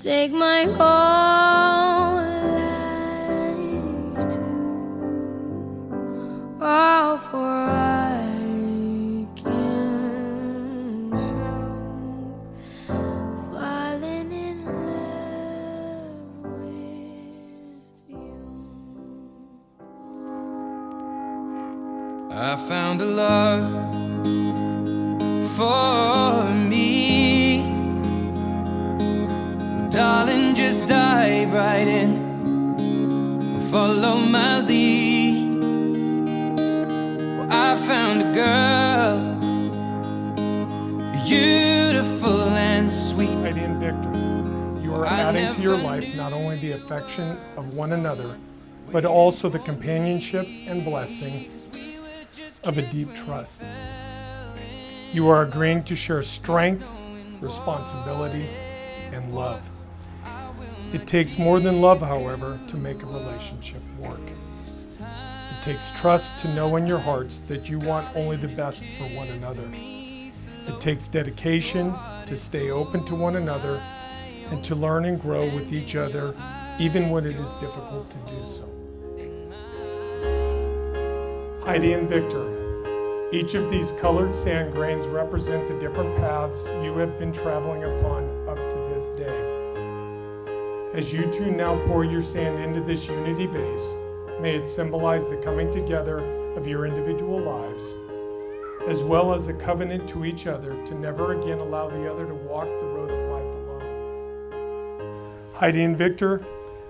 take my whole life too. Oh, for I can't help falling in love with you. I found a love for me. Darling, just dive right in and follow my lead. Well, I found a girl, beautiful and sweet. Heidi and Victor, you are adding to your life not only the affection of one another, but also the companionship and blessing of a deep trust. You are agreeing to share strength, responsibility, and love. It takes more than love, however, to make a relationship work. It takes trust to know in your hearts that you want only the best for one another. It takes dedication to stay open to one another and to learn and grow with each other, even when it is difficult to do so. Heidi and Victor, each of these colored sand grains represent the different paths you have been traveling upon up to this day. As you two now pour your sand into this unity vase, may it symbolize the coming together of your individual lives, as well as a covenant to each other to never again allow the other to walk the road of life alone. Heidi and Victor,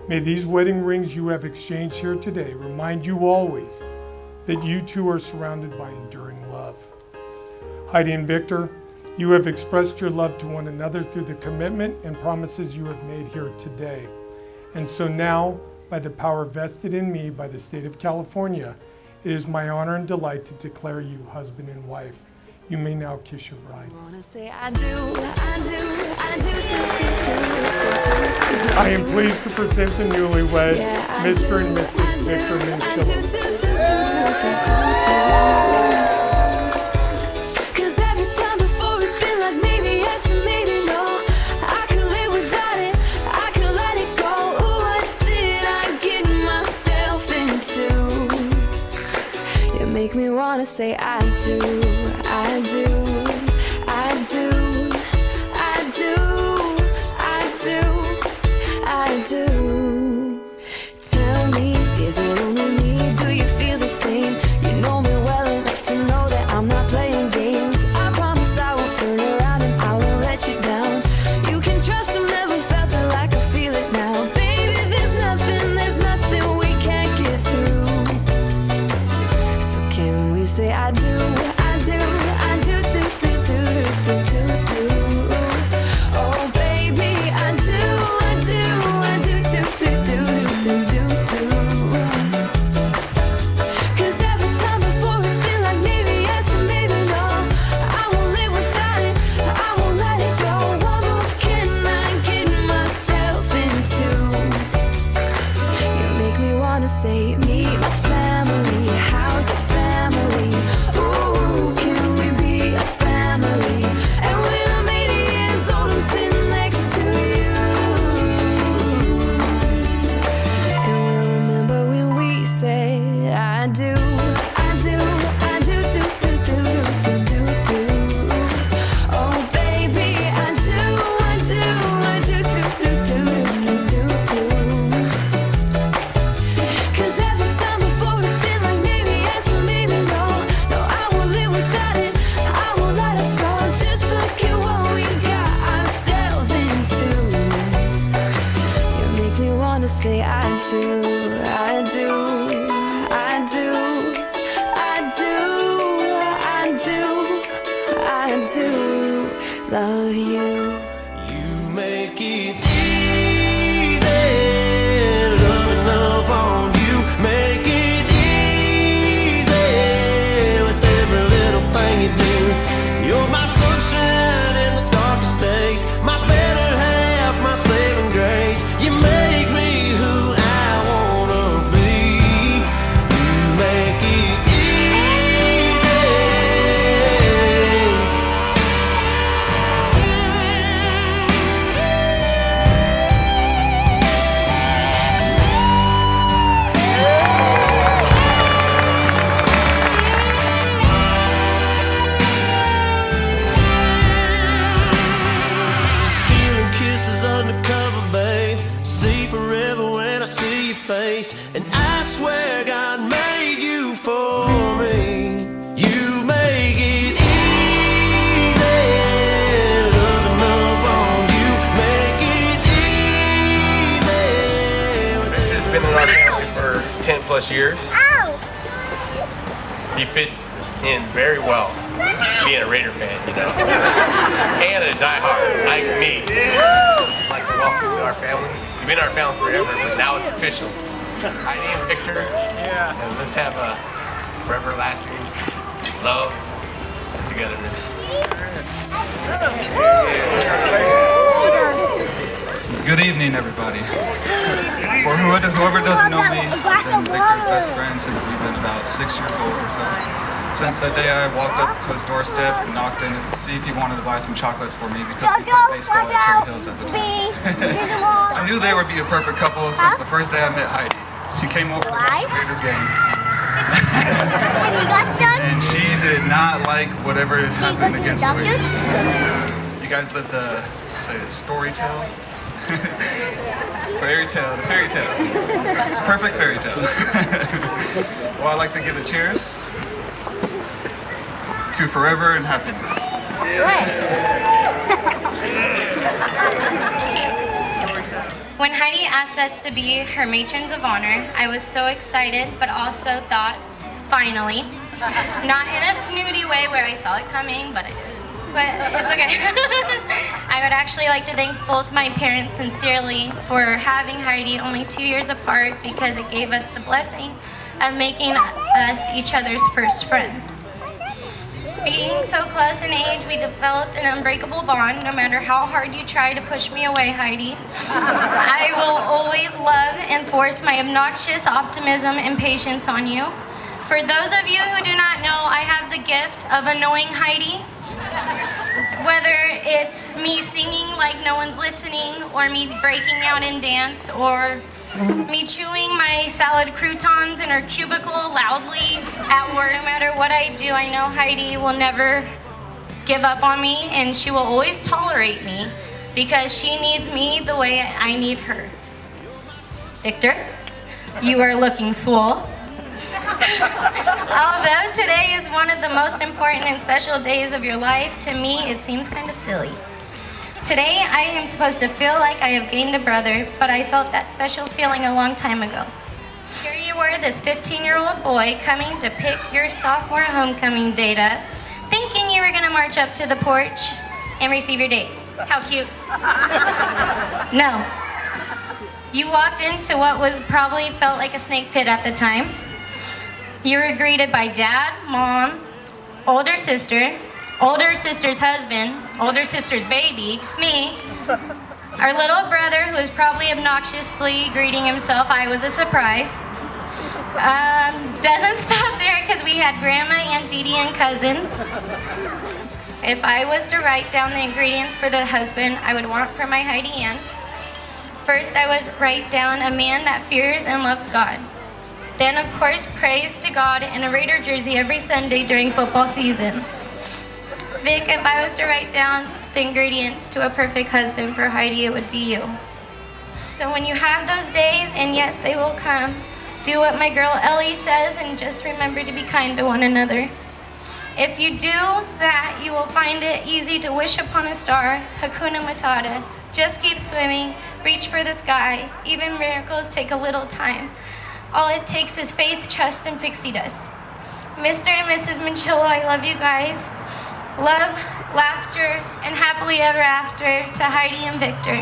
may these wedding rings you have exchanged here today remind you always that you two are surrounded by enduring love. Heidi and Victor, you have expressed your love to one another through the commitment and promises you have made here today. And so now, by the power vested in me by the state of California, it is my honor and delight to declare you husband and wife. You may now kiss your bride. I am pleased to present the newlyweds, Mr. and Mrs. Victor Minchillo. Make me wanna say I do, I do, I do, I do, I do, I do. Tell me, is it only me? Do you feel the same? You know me well enough to know that I'm not playing games. I promise I won't turn around and I won't let you down. You can trust I've never felt it like I feel it now. Baby, there's nothing we can't get through. Say I do, I do, I do, do, do, do, do, do. plus years. He fits in very well, being a Raider fan, you know, and a diehard like me. I'd like to welcome you to our family. You've been in our family forever, but now it's official. Heidi and Victor, and let's have a forever lasting love and togetherness. Good evening, everybody. For whoever doesn't know me, I've been Victor's best friend since we've been about 6 years old or so. Since that day I walked up to his doorstep and knocked in to see if he wanted to buy some chocolates for me because we played baseball at Cherry Hills at the time. I knew they would be a perfect couple since the first day I met Heidi. She came over to watch the Raiders game. And she did not like whatever happened against the Raiders. You guys let the story tell? Fairy tale, the fairy tale. Perfect fairy tale. Well, I'd like to give a cheers to forever and happiness. When Heidi asked us to be her matrons of honor, I was so excited, but also thought, finally. Not in a snooty way where I saw it coming, but I did. But it's okay. I would actually like to thank both my parents sincerely for having Heidi only 2 years apart because it gave us the blessing of making us each other's first friend. Being so close in age, we developed an unbreakable bond. No matter how hard you try to push me away, Heidi, I will always love and force my obnoxious optimism and patience on you. For those of you who do not know, I have the gift of annoying Heidi. Whether it's me singing like no one's listening, or me breaking out in dance, or me chewing my salad croutons in her cubicle loudly at work. No matter what I do, I know Heidi will never give up on me, and she will always tolerate me because she needs me the way I need her. Victor, you are looking swole. Although today is one of the most important and special days of your life, to me it seems kind of silly. Today I am supposed to feel like I have gained a brother, but I felt that special feeling a long time ago. Here you were, this 15-year-old boy coming to pick your sophomore homecoming date up, thinking you were going to march up to the porch and receive your date. How cute. No. You walked into what was probably felt like a snake pit at the time. You were greeted by dad, mom, older sister's husband, older sister's baby, me, our little brother who was probably obnoxiously greeting himself. I was a surprise. Doesn't stop there because we had grandma, Aunt Dee Dee, and cousins. If I was to write down the ingredients for the husband I would want for my Heidi Ann, first I would write down a man that fears and loves God. Then, of course, prays to God in a Raider jersey every Sunday during football season. Vic, if I was to write down the ingredients to a perfect husband for Heidi, it would be you. So when you have those days, and yes, they will come, do what my girl Ellie says and just remember to be kind to one another. If you do that, you will find it easy to wish upon a star, Hakuna Matata. Just keep swimming, reach for the sky. Even miracles take a little time. All it takes is faith, trust, and pixie dust. Mr. and Mrs. Minchillo, I love you guys. Love, laughter, and happily ever after to Heidi and Victor.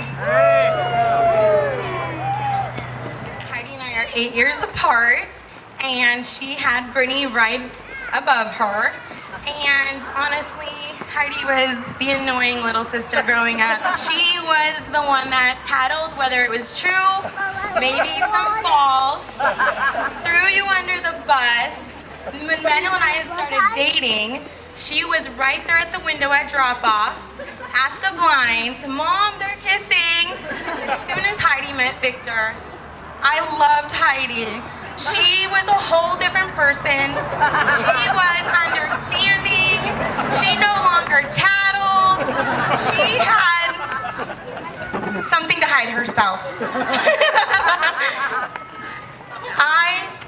Heidi and I are 8 years apart, and she had Brittany right above her. And honestly, Heidi was the annoying little sister growing up. She was the one that tattled whether it was true, maybe some false, threw you under the bus. When Manuel and I had started dating, she was right there at the window at drop-off, at the blinds. Mom, they're kissing. As soon as Heidi met Victor, I loved Heidi. She was a whole different person. She was understanding. She no longer tattled. She had something to hide herself.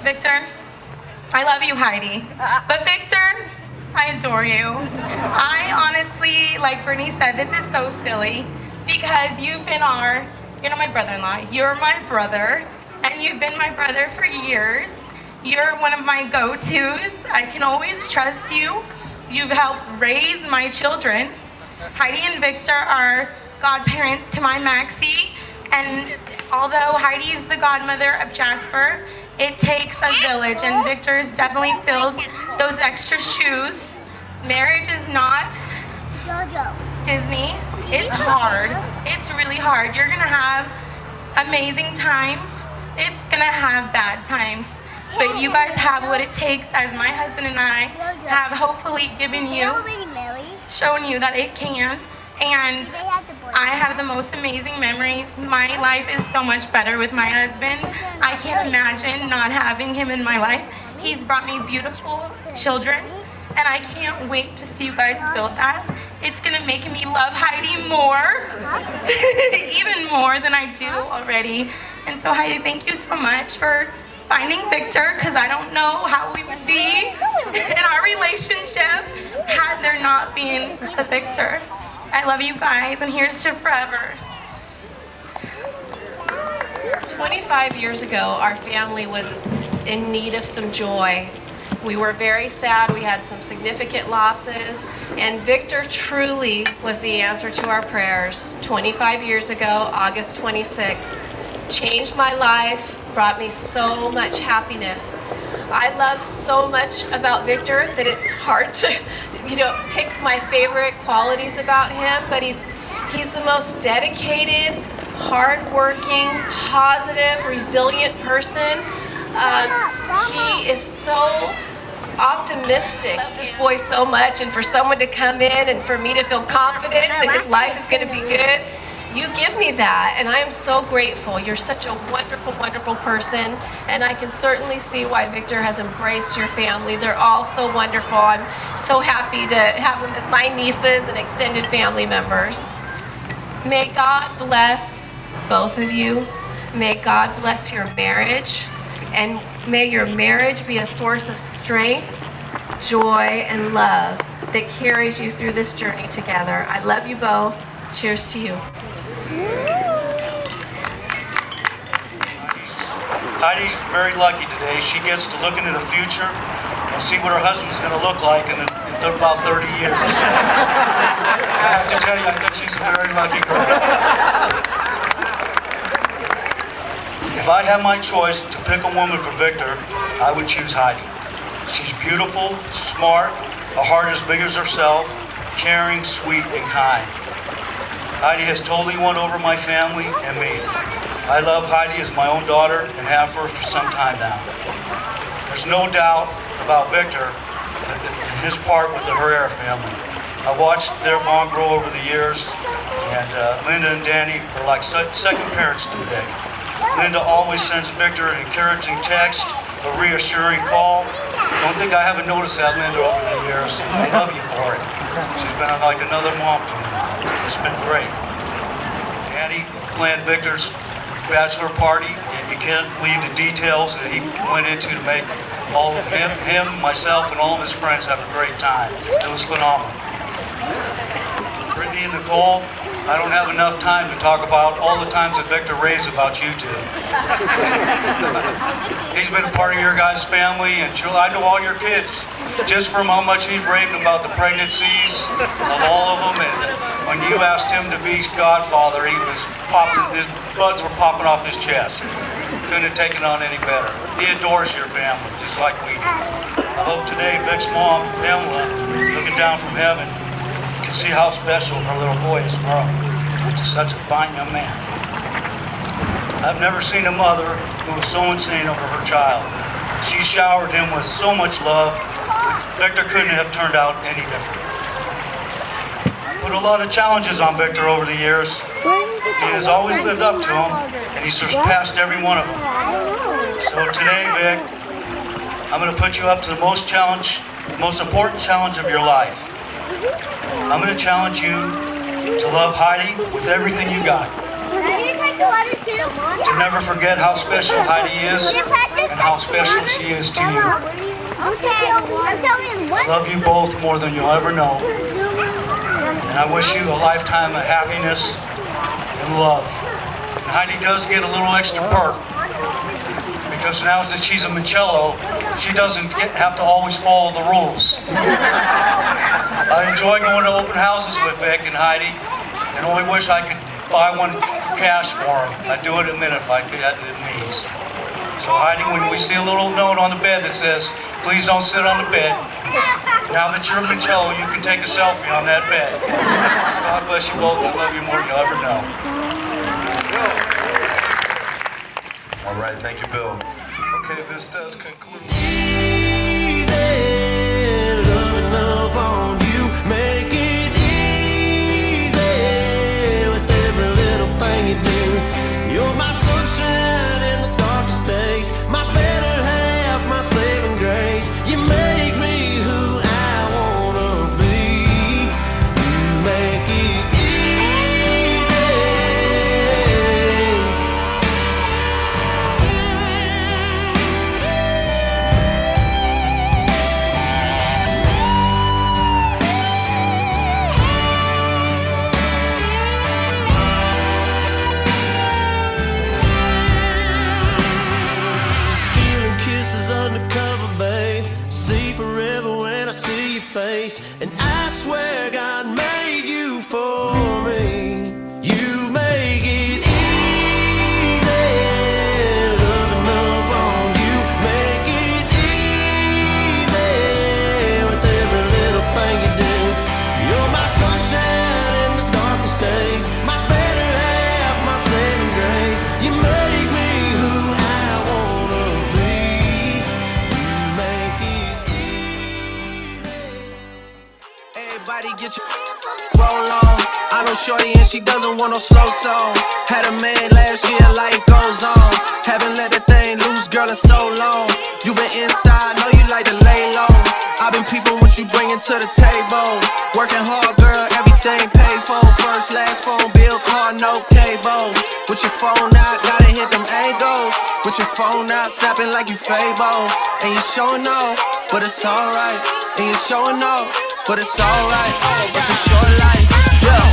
Victor, I love you, Heidi. But Victor, I adore you. I honestly, like Brittany said, this is so silly because you're not my brother-in-law, you're my brother, and you've been my brother for years. You're one of my go-tos. I can always trust you. You've helped raise my children. Heidi and Victor are godparents to my Maxie, and although Heidi is the godmother of Jasper, it takes a village, and Victor has definitely filled those extra shoes. Marriage is not Disney. It's hard. It's really hard. You're gonna have amazing times. It's gonna have bad times. But you guys have what it takes, as my husband and I have hopefully shown you that it can. And I have the most amazing memories. My life is so much better with my husband. I can't imagine not having him in my life. He's brought me beautiful children, and I can't wait to see you guys build that. It's gonna make me love Heidi more, even more than I do already. And so Heidi, thank you so much for finding Victor, because I don't know how we would be in our relationship had there not been a Victor. I love you guys, and here's to forever. 25 years ago, our family was in need of some joy. We were very sad. We had some significant losses, and Victor truly was the answer to our prayers. 25 years ago, August 26th, changed my life, brought me so much happiness. I love so much about Victor that it's hard to, pick my favorite qualities about him, but he's the most dedicated, hardworking, positive, resilient person. He is so optimistic. I love this boy so much, and for someone to come in and for me to feel confident that his life is going to be good, you give me that, and I am so grateful. You're such a wonderful, wonderful person, and I can certainly see why Victor has embraced your family. They're all so wonderful. I'm so happy to have them as my nieces and extended family members. May God bless both of you. May God bless your marriage, and may your marriage be a source of strength, joy, and love that carries you through this journey together. I love you both. Cheers to you. Heidi's very lucky today. She gets to look into the future and see what her husband's going to look like in about 30 years. I have to tell you, I think she's a very lucky girl. If I had my choice to pick a woman for Victor, I would choose Heidi. She's beautiful, smart, a heart as big as herself, caring, sweet, and kind. Heidi has totally won over my family and me. I love Heidi as my own daughter and have her for some time now. There's no doubt about Victor and his part with the Herrera family. I watched their bond grow over the years, and Linda and Danny are like second parents today. Linda always sends Victor an encouraging text, a reassuring call. Don't think I haven't noticed that, Linda, over the years. I love you for it. She's been like another mom to me. It's been great. Danny planned Victor's bachelor party, and you can't believe the details that he went into to make all of him, myself, and all of his friends have a great time. It was phenomenal. Brittany and Nicole, I don't have enough time to talk about all the times that Victor raves about you two. He's been a part of your guys' family, and I know all your kids. Just from how much he's raved about the pregnancies of all of them, and when you asked him to be godfather, he was popping, his buds were popping off his chest. Couldn't have taken on any better. He adores your family, just like we do. I hope today Vic's mom, Pamela, looking down from heaven, can see how special her little boy has grown into such a fine young man. I've never seen a mother who was so insane over her child. She showered him with so much love. Victor couldn't have turned out any different. I put a lot of challenges on Victor over the years. He has always lived up to them, and he surpassed every one of them. So today, Vic, I'm going to put you up to the most important challenge of your life. I'm going to challenge you to love Heidi with everything you got. To never forget how special Heidi is and how special she is to you. I love you both more than you'll ever know. And I wish you a lifetime of happiness and love. And Heidi does get a little extra perk because now that she's a Minchillo, she doesn't have to always follow the rules. I enjoy going to open houses with Vic and Heidi, and only wish I could buy one for cash for them. I'd do it in a minute if I could have the means. So Heidi, when we see a little note on the bed that says, please don't sit on the bed, now that you're a Minchillo, you can take a selfie on that bed. God bless you both. I love you more than you'll ever know. All right, thank you, Bill. Okay, this does conclude. Loving up on you, make it easy with every little thing you do. You're my sunshine in the darkest days, my better half, my saving grace. You make me who I wanna be. You make it face, and I swear God made you for me. You make it easy, loving up on you, make it easy with every little thing you do. You're my sunshine in the darkest days, my better half, my saving grace. You make me who I wanna be. You make it everybody get your roll on. I know shorty and she doesn't want no slow song. Had a man last year, life goes on. Haven't let the thing loose, girl, in so long. You been inside, know you like to lay low. I've been peeping what you bringing to the table. Working hard, girl, everything paid for. First, last phone bill, car, no cable. With your phone out, gotta hit them angles. With your phone out, snapping like you Fable. And you showing off, but it's alright. And you showing off, but it's alright. It's a short life, yeah.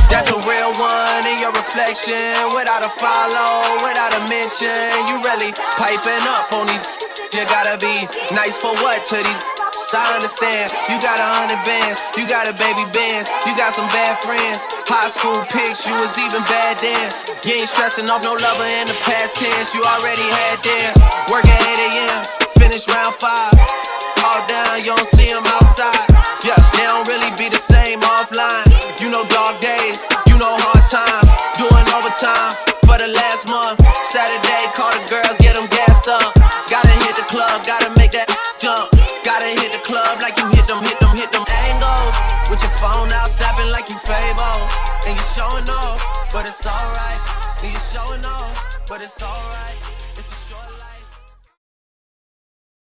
That's a real one in your reflection. Without a follow, without a mention. You really piping up on these. You gotta be nice for what to these. I understand, you got 100 bands, you got a baby bands, you got some bad friends. High school pics, you was even bad then. You ain't stressing off no lover in the past tense, you already had them. Work at 8 a.m., finish round 5. All down, you don't see them outside. Yeah, they don't really be the same offline. You know dog days, you know hard times. Doing overtime for the last month. Saturday, call the girls, get them gassed up. Gotta hit the club, gotta make that jump. Gotta hit the club like you hit them angles. With your phone out, snapping like you Fable. And you showing off, but it's alright. And you showing off, but it's alright.